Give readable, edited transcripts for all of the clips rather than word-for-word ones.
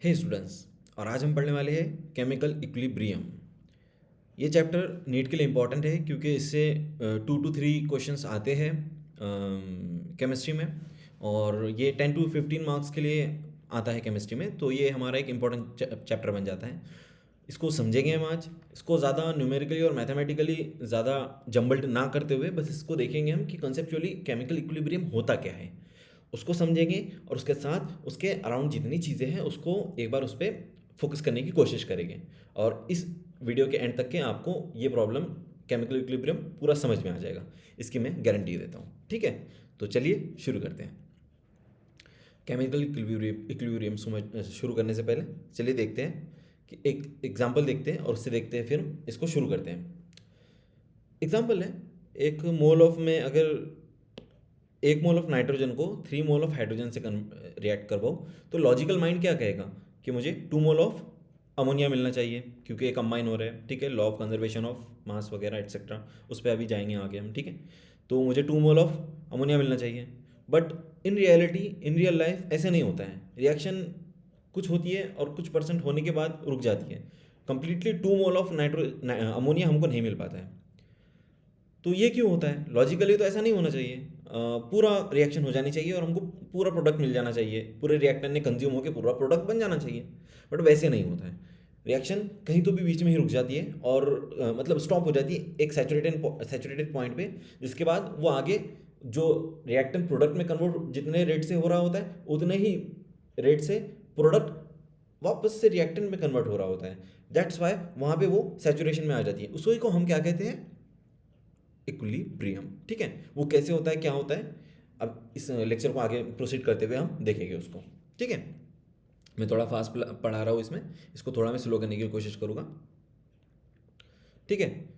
हे students, और आज हम पढ़ने वाले हैं केमिकल इक्विलिब्रियम। ये चैप्टर नीट के लिए इम्पॉर्टेंट है क्योंकि इससे 2 to 3 क्वेश्चंस आते हैं केमिस्ट्री में, और ये 10 to 15 मार्क्स के लिए आता है केमिस्ट्री में। तो ये हमारा एक इम्पॉर्टेंट चैप्टर बन जाता है। इसको समझेंगे हम आज। इसको ज़्यादा न्यूमेरिकली और मैथमेटिकली ज़्यादा जम्बल्ड ना करते हुए बस इसको देखेंगे हम कि कंसेप्चुअली केमिकल इक्विलिब्रियम होता क्या है, उसको समझेंगे और उसके साथ उसके अराउंड जितनी चीज़ें हैं उसको एक बार उस पर फोकस करने की कोशिश करेंगे। और इस वीडियो के एंड तक के आपको ये प्रॉब्लम केमिकल इक्विलिब्रियम पूरा समझ में आ जाएगा, इसकी मैं गारंटी देता हूँ। ठीक है, तो चलिए शुरू करते हैं। केमिकल इक्विलिब्रियम शुरू करने से पहले चलिए देखते हैं कि एक एग्जाम्पल देखते हैं और उससे देखते हैं फिर इसको शुरू करते हैं। एग्जाम्पल है, एक मोल ऑफ में अगर 1 मोल ऑफ नाइट्रोजन को 3 मोल ऑफ हाइड्रोजन से रिएक्ट करवाओ तो लॉजिकल माइंड क्या कहेगा कि मुझे 2 मोल ऑफ अमोनिया मिलना चाहिए क्योंकि ये कंबाइन हो रहा है। ठीक है, law of conservation of mass वगैरह एट्सेट्रा, उस पर अभी जाएंगे आगे हम। ठीक है, तो मुझे 2 मोल ऑफ अमोनिया मिलना चाहिए। But in reality, in real life ऐसे नहीं होता है। रिएक्शन कुछ होती है और कुछ परसेंट होने के बाद रुक जाती है। कंप्लीटली 2 मोल ऑफ अमोनिया हमको नहीं मिल पाता है। तो ये क्यों होता है? लॉजिकली तो ऐसा नहीं होना चाहिए। पूरा रिएक्शन हो जानी चाहिए और हमको पूरा प्रोडक्ट मिल जाना चाहिए, पूरे रिएक्टर ने कंज्यूम होकर पूरा प्रोडक्ट बन जाना चाहिए। बट वैसे नहीं होता है। रिएक्शन कहीं तो भी बीच में ही रुक जाती है और मतलब स्टॉप हो जाती है एक सैचुरेटेड पॉइंट पे, जिसके बाद वो आगे जो रिएक्टेंट प्रोडक्ट में कन्वर्ट जितने रेट से हो रहा होता है उतने ही रेट से प्रोडक्ट वापस से रिएक्टेंट में कन्वर्ट हो रहा होता है। दैट्स वाई वहाँ पे वो सैचुरेशन में आ जाती है। उसी को हम क्या कहते हैं? इक्विलिब्रियम। ठीक है, वो कैसे होता है, क्या होता है, अब इस लेक्चर को आगे प्रोसीड करते हुए हम देखेंगे उसको। ठीक है, मैं थोड़ा फास्ट पढ़ा रहा हूँ इसमें, इसको थोड़ा मैं स्लो करने की कोशिश करूँगा। ठीक है,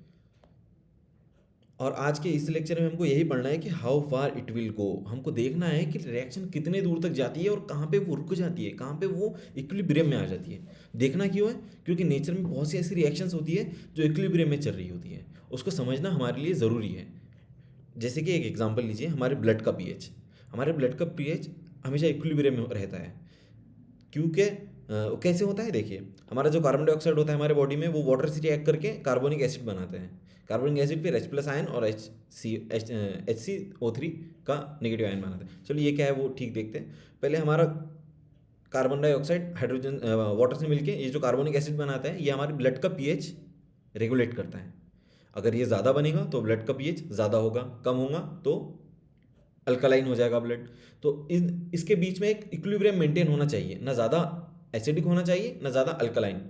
और आज के इस लेक्चर में हमको यही पढ़ना है कि how far it will go. हमको देखना है कि रिएक्शन कितने दूर तक जाती है और कहाँ पे वो रुक जाती है, कहाँ पे वो इक्विलिब्रियम में आ जाती है। देखना क्यों है? क्योंकि नेचर में बहुत सी ऐसी रिएक्शंस होती है जो इक्विलिब्रियम में चल रही होती है, उसको समझना हमारे लिए ज़रूरी है। जैसे कि एक एग्जांपल लीजिए, हमारे ब्लड का पीएच। हमारे ब्लड का पीएच हमेशा इक्विलिब्रियम में रहता है क्योंकि वो कैसे होता है? देखिए, हमारा जो कार्बन डाइऑक्साइड होता है हमारे बॉडी में, वो वाटर से रिएक्ट करके कार्बोनिक एसिड बनाते हैं। कार्बोनिक एसिड फिर H+ आयन और HCO3 का नेगेटिव आयन बनाते हैं। चलो ये क्या है वो ठीक देखते हैं। पहले हमारा कार्बन डाइऑक्साइड हाइड्रोजन वाटर से मिलके ये जो कार्बोनिक एसिड बनाता है, ये हमारे ब्लड का पीएच रेगुलेट करता है। अगर ये ज़्यादा बनेगा तो ब्लड का पीएच ज़्यादा होगा, कम होगा तो अल्कलाइन हो जाएगा ब्लड। तो इसके बीच में एक इक्विलिब्रियम मेंटेन होना चाहिए, ना ज़्यादा एसिडिक होना चाहिए ना ज़्यादा अल्कलाइन।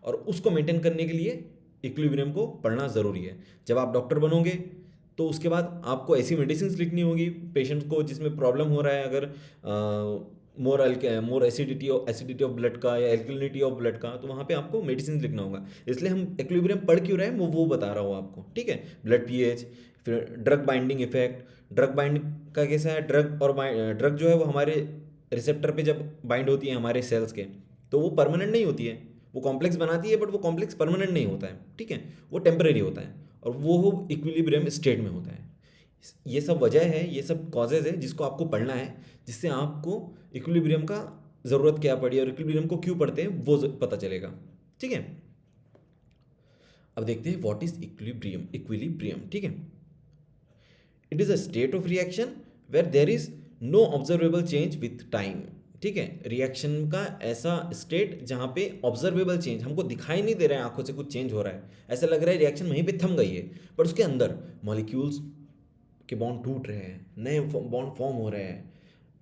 और उसको मेंटेन करने के लिए इक्विलिब्रियम को पढ़ना ज़रूरी है। जब आप डॉक्टर बनोगे तो उसके बाद आपको ऐसी मेडिसिन लिखनी होगी पेशेंट को जिसमें प्रॉब्लम हो रहा है, अगर मोर एसिडिटी ऑफ ब्लड का या एल्कलिनिटी ऑफ ब्लड का, तो वहाँ पे आपको मेडिसिन लिखना होगा। इसलिए हम इक्विलिब्रियम पढ़ क्यों रहे हैं वो बता रहा हूँ आपको। ठीक है, ब्लड पीएच, फिर drug binding effect. Drug bind का कैसा है? ड्रग जो है वो हमारे रिसेप्टर पे जब बाइंड होती है हमारे सेल्स के, तो वो परमानेंट नहीं होती है। वो कॉम्प्लेक्स बनाती है बट वो कॉम्प्लेक्स परमानेंट नहीं होता है। ठीक है, वो टेम्परेरी होता है और वो इक्विलिब्रियम स्टेट में होता है। ये सब वजह है, ये सब कॉजेज है जिसको आपको पढ़ना है, जिससे आपको इक्विलिब्रियम का ज़रूरत क्या पड़ी और इक्विलिब्रियम को क्यों पढ़ते हैं वो पता चलेगा। ठीक है, अब देखते हैं व्हाट इज इक्विलिब्रियम। ठीक है, it is a state of reaction where there is no observable change with time. ठीक है, रिएक्शन का ऐसा स्टेट जहाँ पे ऑब्जर्वेबल चेंज हमको दिखाई नहीं दे रहा है, आंखों से कुछ चेंज हो रहा है, ऐसा लग रहा है रिएक्शन वहीं पे थम गई है, बट उसके अंदर मॉलिक्यूल्स के बॉन्ड टूट रहे हैं, नए बॉन्ड फॉर्म हो रहे हैं,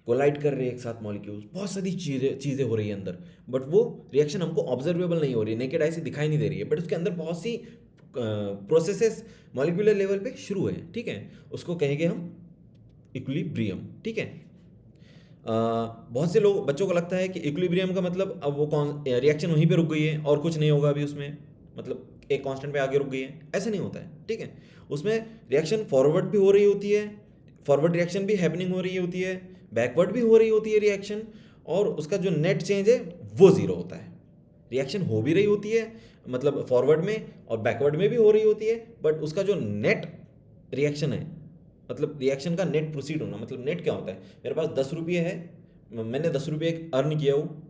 कोलाइड कर रहे हैं एक साथ मॉलिक्यूल्स, बहुत सारी चीज़ें हो रही है अंदर। बट वो रिएक्शन हमको ऑब्जर्वेबल नहीं हो रही है, नेकेड आई से दिखाई नहीं दे रही है, बट उसके अंदर बहुत सी प्रोसेसेस मॉलिक्यूलर लेवल पे शुरू है। ठीक है, उसको कहेंगे हम इक्विलिब्रियम। ठीक है, बहुत से लोग बच्चों को लगता है कि इक्विलिब्रियम का मतलब अब वो कौन रिएक्शन वहीं पे रुक गई है और कुछ नहीं होगा अभी उसमें, मतलब एक कांस्टेंट पे आगे रुक गई है। ऐसा नहीं होता है। ठीक है, उसमें रिएक्शन फॉरवर्ड भी हो रही होती है, फॉरवर्ड रिएक्शन भी हैपनिंग हो रही होती है, बैकवर्ड भी हो रही होती है रिएक्शन, और उसका जो नेट चेंज है वो ज़ीरो होता है। रिएक्शन हो भी रही होती है, मतलब फॉरवर्ड में और बैकवर्ड में भी हो रही होती है, बट उसका जो नेट रिएक्शन है, मतलब रिएक्शन का नेट प्रोसीड होना, मतलब नेट क्या होता है? मेरे पास 10 रुपये है, मैंने 10 रुपये अर्न किया हूँ,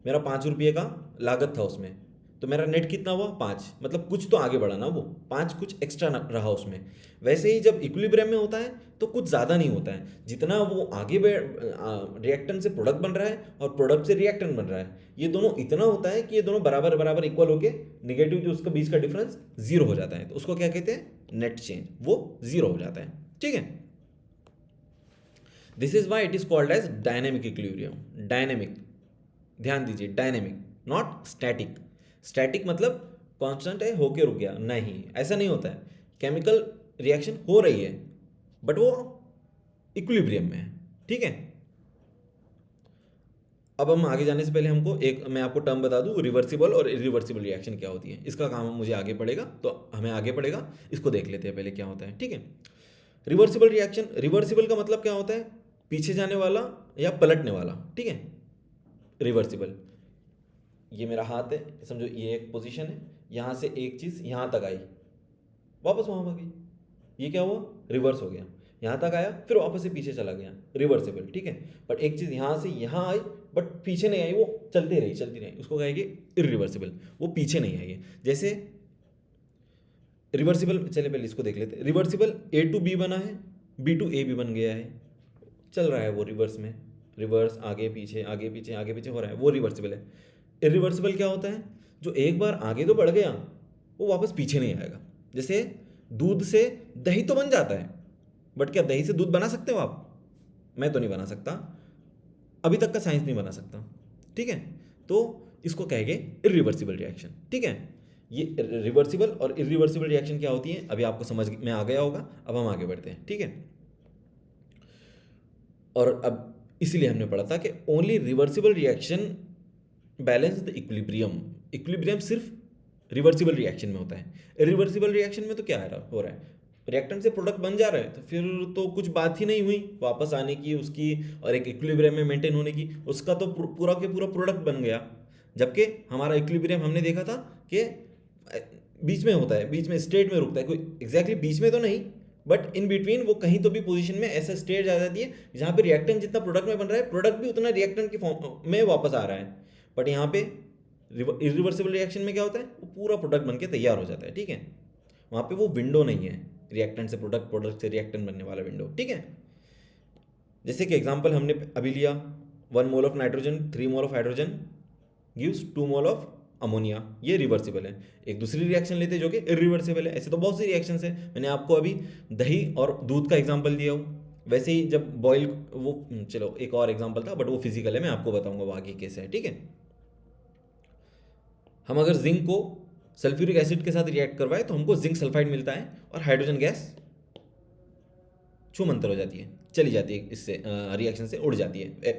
मेरा 5 रुपये का लागत था उसमें, तो मेरा नेट कितना हुआ 5, मतलब कुछ तो आगे बढ़ा ना, वो 5 कुछ एक्स्ट्रा रहा उसमें। वैसे ही जब इक्विलिब्रियम में होता है तो कुछ ज़्यादा नहीं होता है, जितना वो आगे रिएक्टेंट से प्रोडक्ट बन रहा है और प्रोडक्ट से रिएक्टेंट बन रहा है, ये दोनों इतना होता है कि ये दोनों बराबर बराबर इक्वल होके निगेटिव जो उसका बीच का डिफरेंस जीरो हो जाता है, तो उसको क्या कहते हैं, नेट चेंज, वो जीरो हो जाता है। ठीक है, this is why it is called as dynamic equilibrium. Dynamic, ध्यान दीजिए, डायनेमिक नॉट स्टैटिक। स्टैटिक मतलब कांस्टेंट है, होके रुक गया, नहीं, ऐसा नहीं होता है। केमिकल रिएक्शन हो रही है बट वो इक्विलिब्रियम में है। ठीक है, अब हम आगे जाने से पहले हमको एक, मैं आपको टर्म बता दूं, रिवर्सिबल और इरिवर्सिबल रिएक्शन क्या होती है। इसका काम मुझे आगे पड़ेगा, तो हमें आगे पड़ेगा, इसको देख लेते हैं पहले क्या होता है। ठीक है, रिवर्सिबल रिएक्शन, रिवर्सिबल का मतलब क्या होता है, पीछे जाने वाला या पलटने वाला। ठीक है, रिवर्सिबल, ये मेरा हाथ है, समझो ये एक पोजीशन है, यहाँ से एक चीज़ यहाँ तक आई, वापस वहाँ आ गई, ये क्या हुआ, रिवर्स हो गया। यहाँ तक आया फिर वापस से पीछे चला गया, रिवर्सिबल। ठीक है, बट एक चीज़ यहाँ से यहाँ आई बट पीछे नहीं आई, वो चलती रही, उसको कहेंगे इरिवर्सिबल, वो पीछे नहीं आई है। जैसे रिवर्सिबल, चले पहले इसको देख लेते हैं। रिवर्सिबल, ए टू बी बना है, बी टू ए भी बन गया है, चल रहा है वो रिवर्स में, रिवर्स, आगे पीछे आगे पीछे आगे पीछे हो रहा है, वो रिवर्सिबल है। इरिवर्सिबल क्या होता है, जो एक बार आगे तो बढ़ गया वो वापस पीछे नहीं आएगा। जैसे दूध से दही तो बन जाता है, बट क्या दही से दूध बना सकते हो आप, मैं तो नहीं बना सकता, अभी तक का साइंस नहीं बना सकता। ठीक है, तो इसको कहेंगे इरिवर्सिबल रिएक्शन। ठीक है, ये रिवर्सिबल और इरिवर्सिबल रिएक्शन क्या होती है अभी आपको समझ में आ गया होगा। अब हम आगे बढ़ते हैं। ठीक है, और अब इसीलिए हमने पढ़ा था कि only reversible reaction balance the equilibrium. Equilibrium सिर्फ रिवर्सिबल रिएक्शन में होता है। इरिवर्सिबल रिएक्शन में तो क्या हो रहा है, रिएक्टेंट से प्रोडक्ट बन जा रहा है, तो फिर तो कुछ बात ही नहीं हुई वापस आने की उसकी और एक इक्विलिब्रियम में मेंटेन होने की, उसका तो पूरा के पूरा प्रोडक्ट बन गया। जबकि हमारा इक्विलिब्रियम हमने देखा था कि बीच में होता है, बीच में स्टेट में रुकता है, कोई एग्जैक्टली बीच में तो नहीं, बट इन बिटवीन वो कहीं तो भी पोजीशन में ऐसा स्टेज आ जाती है जहाँ पे रिएक्टेंट जितना प्रोडक्ट में बन रहा है, प्रोडक्ट भी उतना रिएक्टेंट के फॉर्म में वापस आ रहा है। बट यहाँ पे इरिवर्सिबल रिएक्शन में क्या होता है, वो पूरा प्रोडक्ट बन के तैयार हो जाता है। ठीक है, वहाँ पे वो विंडो नहीं है, रिएक्टेंट से प्रोडक्ट, प्रोडक्ट से रिएक्टेंट बनने वाला विंडो। ठीक है, जैसे कि एग्जांपल हमने अभी लिया, 1 mole of nitrogen 3 mole of hydrogen gives 2 mole of ammonia, ये रिवर्सिबल है। एक दूसरी रिएक्शन लेते हैं जो कि इरिवर्सिबल है। ऐसे तो बहुत सी रिएक्शंस है, मैंने आपको अभी दही और दूध का एग्जांपल दिया हूँ। वैसे ही जब बॉयल, वो चलो एक और एग्जांपल था बट वो फिजिकल है, मैं आपको बताऊंगा वो आगे कैसे है। ठीक है, हम अगर जिंक को सल्फ्यूरिक एसिड के साथ रिएक्ट करवाए तो हमको जिंक सल्फाइड मिलता है और हाइड्रोजन गैस छूमंतर हो जाती है, चली जाती है, इससे रिएक्शन से उड़ जाती है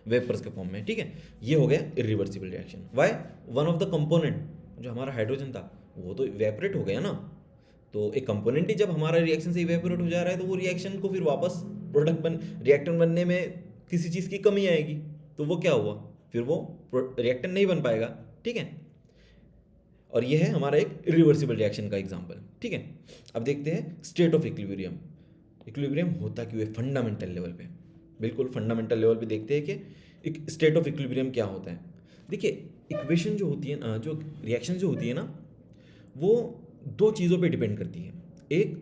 वेपर्स के फॉर्म में। ठीक है, ये हो गया irreversible reaction. Why, one of the component जो हमारा हाइड्रोजन था वो तो इवेपोरेट हो गया ना, तो एक कंपोनेंट ही जब हमारा रिएक्शन से इवेपोरेट हो जा रहा है तो वो रिएक्शन को फिर वापस रिएक्टेंट बनने में किसी चीज़ की कमी आएगी, तो वो क्या हुआ, फिर वो रिएक्टेंट नहीं बन पाएगा। ठीक है, और ये है हमारा एक इरिवर्सिबल रिएक्शन का एग्जांपल। ठीक है, अब देखते हैं स्टेट ऑफ इक्विलिब्रियम। इक्विलिब्रियम होता क्यों है फंडामेंटल लेवल पे, बिल्कुल फंडामेंटल लेवल पे देखते हैं कि एक स्टेट ऑफ इक्विलिब्रियम क्या होता है। देखिए, इक्वेशन जो होती है ना, जो रिएक्शन जो होती है ना, वो 2 चीज़ों पे डिपेंड करती है। एक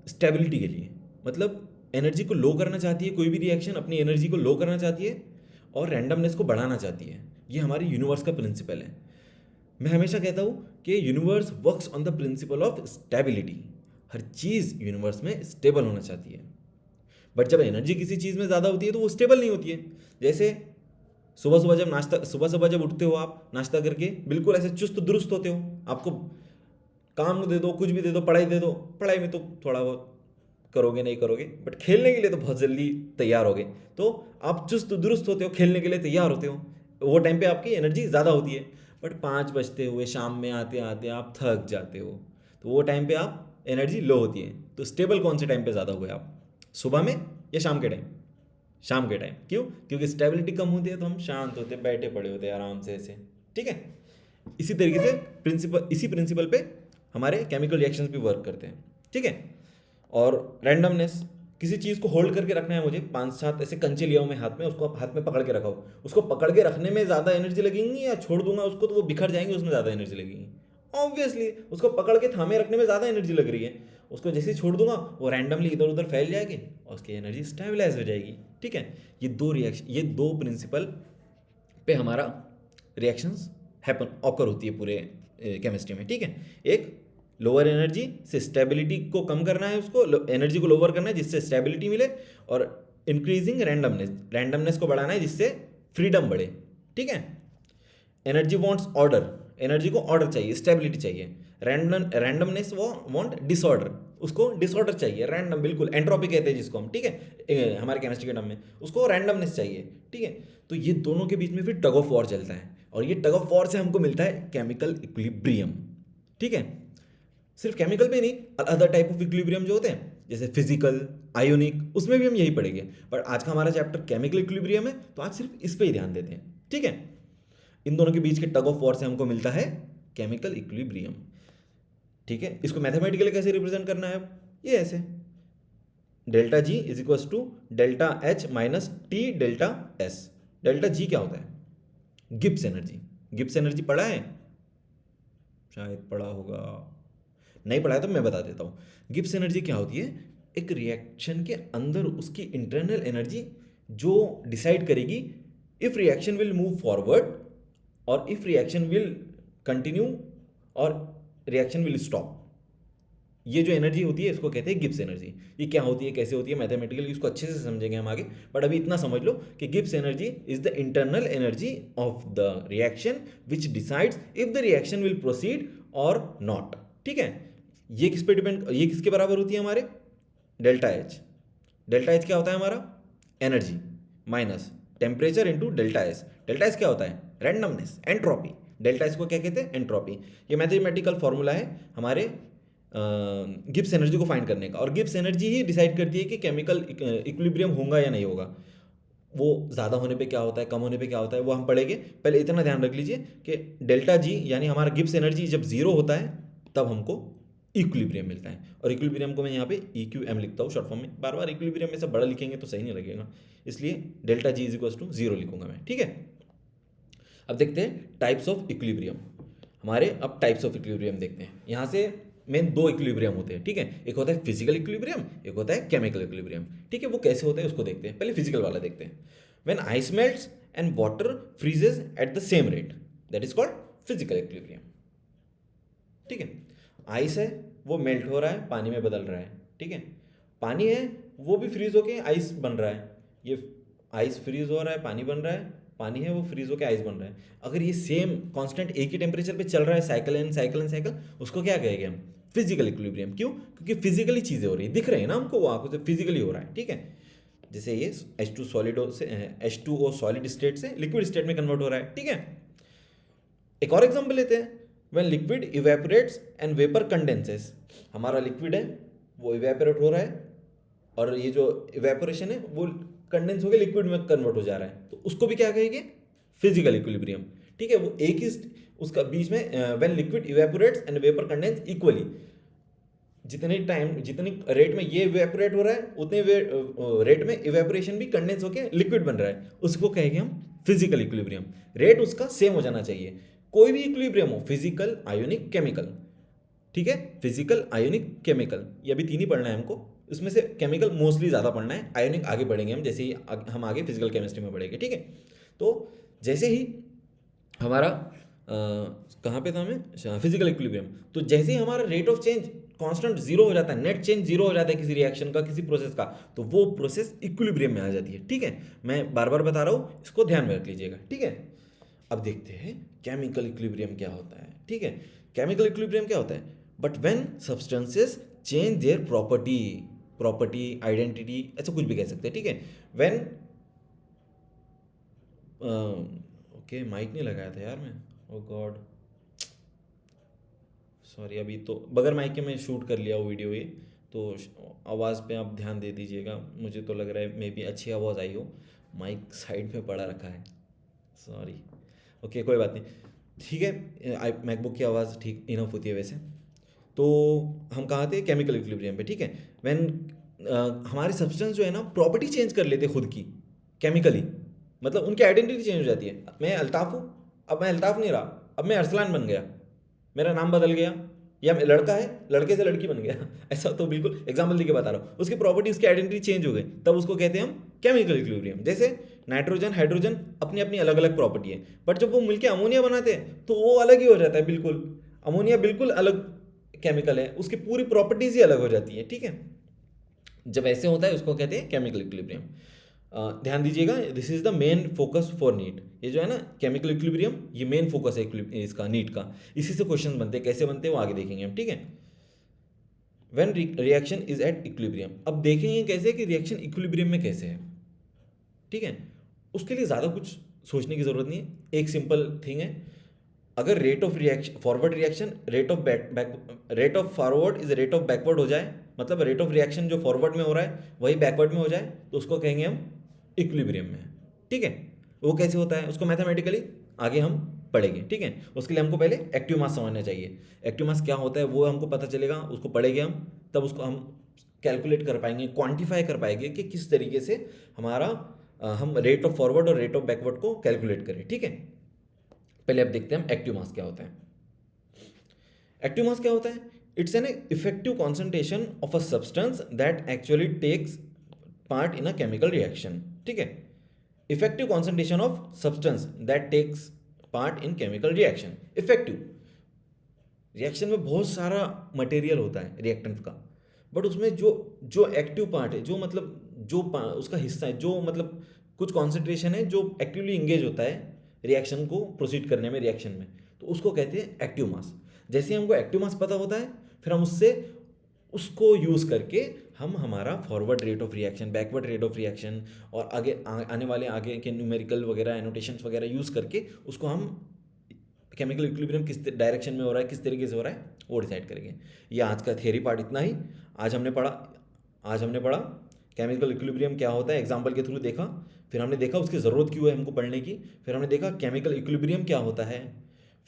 स्टेबिलिटी के लिए, मतलब एनर्जी को लो करना चाहती है, कोई भी रिएक्शन अपनी एनर्जी को लो करना चाहती है और रैंडमनेस को बढ़ाना चाहती है। ये हमारी यूनिवर्स का प्रिंसिपल है। मैं हमेशा कहता हूँ कि universe works on the principle of stability. Her cheese universe में स्टेबल होना चाहती है, बट जब एनर्जी किसी चीज़ में ज़्यादा होती है तो वो स्टेबल नहीं होती है। जैसे सुबह सुबह जब उठते हो आप नाश्ता करके, बिल्कुल ऐसे चुस्त दुरुस्त होते हो, आपको काम दे दो, कुछ भी दे दो, पढ़ाई दे दो, पढ़ाई में तो थोड़ा बहुत करोगे नहीं करोगे, बट खेलने के लिए तो बहुत जल्दी तैयार होगे, तो आप चुस्त दुरुस्त होते हो, खेलने के लिए तैयार होते हो, वो टाइम पे आपकी एनर्जी ज़्यादा होती है। बट 5 बजते हुए शाम में आते आते आप थक जाते हो, तो वो टाइम पे आप एनर्जी लो होती है। तो स्टेबल कौन से टाइम पे ज़्यादा हुए आप, सुबह में या शाम के टाइम? शाम के टाइम। क्यों? क्योंकि स्टेबिलिटी कम होती है तो हम शांत होते, बैठे पड़े होते हैं आराम से ऐसे। ठीक है, इसी तरीके से इसी प्रिंसिपल पे हमारे केमिकल रिएक्शंस भी वर्क करते हैं। ठीक है, और रैंडमनेस, किसी चीज़ को होल्ड करके रखना है मुझे, 5-7 ऐसे कंचे लिया हूँ मैं हाथ में, उसको हाथ में पकड़ के रखा हूँ, उसको पकड़ के रखने में ज़्यादा एनर्जी लगेगी या छोड़ दूंगा उसको तो वो बिखर जाएंगे उसमें ज़्यादा एनर्जी लगेगी? ऑब्वियसली उसको पकड़ के थामे रखने में ज़्यादा एनर्जी लग रही है, उसको जैसे ही छोड़ दूंगा वो रैंडमली इधर उधर फैल जाएगी और उसकी एनर्जी स्टेबलाइज हो जाएगी। ठीक है, ये दो प्रिंसिपल पे हमारा रिएक्शंस हैपन ऑकर होती है पूरे केमिस्ट्री में। ठीक है, एक लोअर एनर्जी से स्टेबिलिटी को कम करना है, उसको एनर्जी को लोअर करना है जिससे स्टेबिलिटी मिले, और इंक्रीजिंग रैंडमनेस को बढ़ाना है जिससे फ्रीडम बढ़े। ठीक है, एनर्जी वांट्स ऑर्डर, एनर्जी को ऑर्डर चाहिए, स्टेबिलिटी चाहिए। रैंडमनेस वो वांट डिसऑर्डर, उसको डिसऑर्डर चाहिए, रैंडम बिल्कुल, एंट्रोपी कहते हैं जिसको हम। ठीक है, हमारे केमिस्ट्री के टर्म में उसको रैंडमनेस चाहिए। ठीक है, तो ये दोनों के बीच में फिर टग ऑफ वॉर चलता है, और ये टग ऑफ वॉर से हमको मिलता है केमिकल इक्विलिब्रियम। ठीक है, सिर्फ केमिकल पे नहीं, अदर टाइप ऑफ इक्विलिब्रियम जो होते हैं जैसे फिजिकल, आयोनिक, उसमें भी हम यही पढ़ेंगे। पर आज का हमारा चैप्टर केमिकल इक्विलिब्रियम है, तो आज सिर्फ इस पे ही ध्यान देते हैं। ठीक है, इन दोनों के बीच के टग ऑफ वॉर से हमको मिलता है केमिकल इक्विलिब्रियम। ठीक है, इसको मैथमेटिकली कैसे रिप्रेजेंट करना है? ये ऐसे, delta G is equal to delta H minus T delta S. Delta G क्या होता है? Gibbs energy. गिब्स एनर्जी पढ़ा है? शायद पढ़ा होगा, नहीं पढ़ा है तो मैं बता देता हूँ। गिब्स एनर्जी क्या होती है? एक रिएक्शन के अंदर उसकी इंटरनल एनर्जी जो डिसाइड करेगी if reaction will move forward और इफ रिएक्शन विल कंटिन्यू और रिएक्शन विल स्टॉप। ये जो एनर्जी होती है इसको कहते हैं गिब्स एनर्जी। ये क्या होती है, कैसे होती है, मैथमेटिकली इसको अच्छे से समझेंगे हम आगे, बट अभी इतना समझ लो कि Gibbs energy is the internal energy of the reaction which decides if the reaction will proceed और नॉट। ठीक है, ये किस पे डिपेंड, ये किसके बराबर होती है हमारे? Delta H. डेल्टा एच क्या होता है हमारा? Energy minus temperature into delta S. Delta S क्या होता है? Randomness, entropy. डेल्टा एस को क्या कहते हैं? एंट्रोपी। ये मैथमेटिकल फॉर्मूला है हमारे गिब्स एनर्जी को फाइंड करने का, और गिब्स एनर्जी ही डिसाइड करती है कि केमिकल इक्विलिब्रियम होगा या नहीं होगा। वो ज़्यादा होने पे क्या होता है, कम होने पे क्या होता है, वो हम पढ़ेंगे। पहले इतना ध्यान रख लीजिए कि डेल्टा जी यानी हमारा गिब्स एनर्जी जब जीरो होता है तब हमको इक्विलिब्रियम मिलता है। और इक्विलिब्रियम को मैं यहाँ पे EQM लिखता हूँ शॉर्ट फॉर्म में। बार बार इक्विलिब्रियम में सब बड़ा लिखेंगे तो सही नहीं लगेगा, इसलिए delta G is equal to zero लिखूंगा मैं। ठीक है, अब देखते हैं टाइप्स ऑफ इक्विलिब्रियम हमारे। अब टाइप्स ऑफ इक्विलिब्रियम देखते हैं। यहाँ से मेन दो इक्विलिब्रियम होते हैं। ठीक है, एक होता है फिजिकल इक्विलिब्रियम, एक होता है केमिकल इक्विलिब्रियम। ठीक है, वो कैसे होता है उसको देखते हैं। पहले फिजिकल वाला देखते हैं। When ice melts and water फ्रीजेज at the same rate, that is called physical equilibrium. ठीक है, आइस है वो मेल्ट हो रहा है, पानी में बदल रहा है। ठीक है, पानी है वो भी फ्रीज होके आइस बन रहा है। ये आइस फ्रीज हो रहा है, पानी बन रहा है, पानी है वो फ्रीज होके आइस बन रहा है। अगर ये सेम कांस्टेंट एक ही टेम्परेचर पे चल रहा है, cycle and cycle and cycle, उसको क्या कहेंगे हम? Physical equilibrium. क्यों? क्योंकि फिजिकली चीज़ें हो रही है, दिख रही है ना हमको, वो आंखों से फिजिकली हो रहा है। ठीक है, जैसे ये H2O सॉलिड स्टेट से लिक्विड स्टेट में कन्वर्ट हो रहा है। ठीक है, एक और एग्जांपल लेते हैं। When liquid evaporates and vapour condenses, हमारा लिक्विड है वो इवेपोरेट हो रहा है, और ये जो इवेपोरेशन है वो कंडेंस होकर लिक्विड में कन्वर्ट हो जा रहा है, तो उसको भी क्या कहेंगे? Physical equilibrium. ठीक है, वो एक ही उसका बीच में when liquid evaporates and vapour condense equally, जितने टाइम जितनी रेट में ये इवेपोरेट हो रहा है उतने रेट में इवेपोरेशन भी कंडेंस होकर लिक्विड बन रहा है, उसको कहेंगे हम फिजिकल इक्विलिब्रियम। रेट उसका सेम हो जाना चाहिए, कोई भी इक्विलिब्रियम हो, फिजिकल, आयोनिक, केमिकल। ठीक है, फिजिकल, आयोनिक, केमिकल, ये अभी तीन ही पढ़ना है हमको। इसमें से केमिकल मोस्टली ज़्यादा पढ़ना है, आयोनिक आगे पढ़ेंगे हम, जैसे ही हम आगे फिजिकल केमिस्ट्री में पढ़ेंगे। ठीक है, तो जैसे ही हमारा कहाँ पे था हमें? Physical equilibrium. तो जैसे ही हमारा rate of change constant zero हो जाता है, नेट चेंज जीरो हो जाता है किसी रिएक्शन का, किसी प्रोसेस का, तो वो प्रोसेस इक्विलिब्रियम में आ जाती है। ठीक है, मैं बार बार बता रहा हूँ, इसको ध्यान में रख लीजिएगा। ठीक है, अब देखते हैं केमिकल इक्विलिब्रियम क्या होता है। ठीक है, केमिकल इक्विलिब्रियम क्या होता है? But when substances change their property, identity, ऐसा कुछ भी कह सकते हैं। ठीक है, व्हेन ओके, माइक नहीं लगाया था यार मैं, ओ गॉड सॉरी। अभी तो बगैर माइक के मैं शूट कर लिया वो वीडियो ये, तो आवाज़ पे आप ध्यान दे दीजिएगा। मुझे तो लग रहा है मे बी अच्छी आवाज़ आई हो, माइक साइड में पड़ा रखा है, सॉरी। ओके, कोई बात नहीं। ठीक है, मैकबुक की आवाज़ ठीक इनफ होती है वैसे। तो हम कहाँ थे? केमिकल इक्विलिब्रियम पे। ठीक है, व्हेन हमारे सब्सटेंस जो है ना प्रॉपर्टी चेंज कर लेते खुद की केमिकली, मतलब उनकी आइडेंटिटी चेंज हो जाती है। मैं अल्ताफ़ हूँ, अब मैं अल्ताफ़ नहीं रहा, अब मैं अरसलान बन गया, मेरा नाम बदल गया। या लड़का है, लड़के से लड़की बन गया ऐसा तो बिल्कुल एग्जाम्पल देके बता रहा हूँ। उसकी प्रॉपर्टी, उसकी आइडेंटिटी चेंज हो गई, तब उसको कहते हैं हम केमिकल इक्विलिब्रियम। जैसे नाइट्रोजन हाइड्रोजन अपनी अपनी अलग अलग प्रॉपर्टी है, बट जब वो मिलके अमोनिया बनाते हैं तो वो अलग ही हो जाता है बिल्कुल। अमोनिया बिल्कुल अलग केमिकल है, उसकी पूरी प्रॉपर्टीज ही अलग हो जाती है, ठीक है। जब ऐसे होता है उसको कहते हैं केमिकल इक्विलिब्रियम। ध्यान दीजिएगा, this is the main focus for NEET. ये जो है ना केमिकल इक्विलिब्रियम, ये मेन फोकस है इसका नीट का। इसी से क्वेश्चन बनते हैं, कैसे बनते हैं वो आगे देखेंगे हम, ठीक है। When reaction is at equilibrium, अब देखेंगे कैसे कि रिएक्शन इक्विलिब्रियम में कैसे है, ठीक है। उसके लिए ज़्यादा कुछ सोचने की ज़रूरत नहीं है, एक सिंपल थिंग है। अगर rate of reaction forward reaction rate of forward is rate of backward हो जाए, मतलब रेट ऑफ रिएक्शन जो फॉरवर्ड में हो रहा है वही बैकवर्ड में हो जाए, तो उसको कहेंगे हम इक्विलिब्रियम में, ठीक है। वो कैसे होता है उसको मैथमेटिकली आगे हम पढ़ेंगे, ठीक है। उसके लिए हमको पहले एक्टिव मास समझना चाहिए। एक्टिव मास क्या होता है वो हमको पता चलेगा, उसको पढ़ेंगे हम, तब उसको हम कैलकुलेट कर पाएंगे, क्वांटिफाई कर पाएंगे कि किस तरीके से हमारा हम रेट ऑफ फॉरवर्ड और रेट ऑफ बैकवर्ड को कैलकुलेट करें, ठीक है। पहले अब देखते हैं हम एक्टिव मास क्या होता है। एक्टिव मास क्या होता है? It's an effective concentration of a substance that actually takes part in a chemical reaction, ठीक है। Effective concentration of substance that takes part in chemical reaction. Effective reaction में बहुत सारा मटेरियल होता है रिएक्टेंट का, बट उसमें जो जो एक्टिव पार्ट है, जो मतलब उसका हिस्सा है, जो मतलब कुछ कॉन्सेंट्रेशन है जो एक्टिवली इंगेज होता है रिएक्शन को प्रोसीड करने में, रिएक्शन में, तो उसको कहते हैं एक्टिव मास। जैसे हमको एक्टिव मास पता होता है, फिर हम उससे उसको यूज़ करके हम हमारा forward rate of reaction, backward rate of reaction और आने वाले आगे के न्यूमेरिकल वगैरह एनोटेशंस वगैरह यूज़ करके उसको हम केमिकल इक्विलिब्रियम किस डायरेक्शन में हो रहा है, किस तरीके से हो रहा है, वो डिसाइड करेंगे। ये आज का थियरी पार्ट इतना ही। आज हमने पढ़ा केमिकल इक्विलिब्रियम क्या होता है, एग्जाम्पल के थ्रू देखा, फिर हमने देखा उसकी ज़रूरत क्यों है हमको पढ़ने की, फिर हमने देखा केमिकल इक्विलिब्रियम क्या होता है,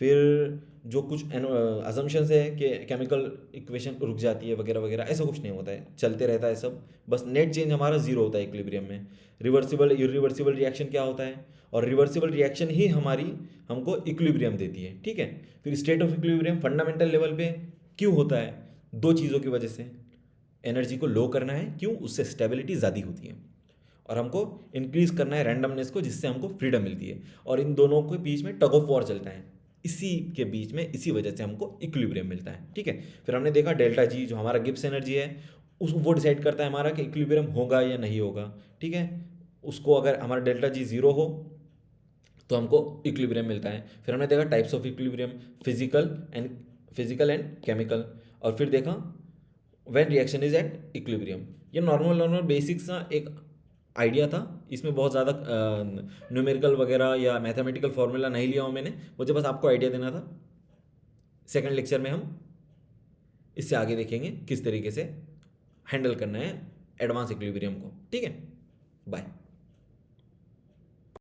फिर जो कुछ अजम्पशंस है कि केमिकल इक्वेशन रुक जाती है वगैरह वगैरह, ऐसा कुछ नहीं होता है, चलते रहता है सब, बस नेट चेंज हमारा जीरो होता है इक्विलिब्रियम में। रिवर्सिबल इरिवर्सिबल रिएक्शन क्या होता है, और रिवर्सिबल रिएक्शन ही हमको इक्विलिब्रियम देती है, ठीक है। फिर state of equilibrium fundamental level पे क्यों होता है, दो चीज़ों की वजह से, एनर्जी को लो करना है, क्यों, उससे स्टेबिलिटी ज़्यादा होती है, और हमको इंक्रीज करना है रैंडमनेस को, जिससे हमको फ्रीडम मिलती है, और इन दोनों के बीच में टग ऑफ वॉर चलता है, इसी के बीच में, इसी वजह से हमको इक्विलिब्रियम मिलता है, ठीक है। फिर हमने देखा डेल्टा जी जो हमारा गिब्स एनर्जी है, उस वो डिसाइड करता है हमारा कि इक्विलिब्रियम होगा या नहीं होगा, ठीक है। उसको अगर हमारा डेल्टा जी जीरो हो तो हमको इक्विलिब्रियम मिलता है। फिर हमने देखा types of equilibrium, physical and chemical, और फिर देखा when reaction is at equilibrium. ये नॉर्मल बेसिक्स का एक आइडिया था, इसमें बहुत ज़्यादा न्यूमेरिकल वगैरह या मैथमेटिकल फार्मूला नहीं लिया हूँ मैंने, मुझे बस आपको आइडिया देना था। सेकंड लेक्चर में हम इससे आगे देखेंगे किस तरीके से हैंडल करना है एडवांस इक्विलिब्रियम को, ठीक है। बाय।